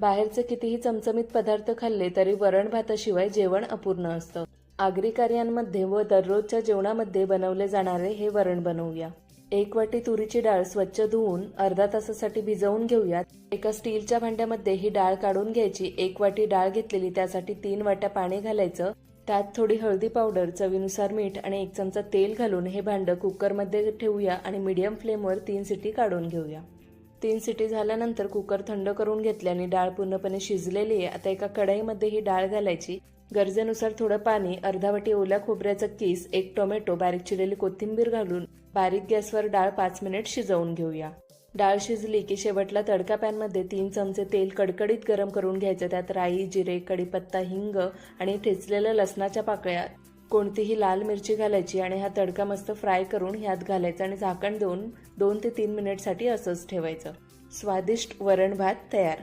बाहेरचे कितीही चमचमीत पदार्थ खाल्ले तरी वरण भाताशिवाय जेवण अपूर्ण असतं. आगरी कार्यांमध्ये व दररोजच्या जेवणामध्ये बनवले जाणारे हे वरण बनवूया. 1 वाटी तुरीची डाळ स्वच्छ धुवून अर्धा तासासाठी भिजवून घेऊयात. एका स्टीलच्या भांड्यामध्ये ही डाळ काढून घ्यायची. 1 वाटी डाळ घेतलेली, त्यासाठी 3 वाट्या पाणी घालायचं. त्यात थोडी हळदी पावडर, चवीनुसार मीठ आणि 1 चमचा तेल घालून हे भांडं कुकरमध्ये ठेवूया आणि मीडियम फ्लेमवर 3 शिटी काढून घेऊया. 3 शिटी झाल्यानंतर कुकर थंड करून घेतल्याने डाळ पूर्णपणे शिजलेली आहे. आता एका कढईमध्ये ही डाळ घालायची. गरजेनुसार थोडं पाणी, अर्धा वाटी ओल्या खोबऱ्याचा किस, 1 टोमॅटो, बारीक चिरलेली कोथिंबीर घालून बारीक गॅसवर डाळ 5 मिनिट शिजवून घेऊया. डाळ शिजली की शेवटला तडका पॅनमध्ये 3 चमचे तेल कडकडीत गरम करून घ्यायचं. त्यात राई, जिरे, कढीपत्ता, हिंग आणि ठेचलेल्या लसणाच्या पाकळ्या, कोणतीही लाल मिरची घालायची आणि हा तडका मस्त फ्राय करून ह्यात घालायचा आणि झाकण देऊन 2 ते 3 मिनिटसाठी असंच ठेवायचं. स्वादिष्ट वरण भात तयार.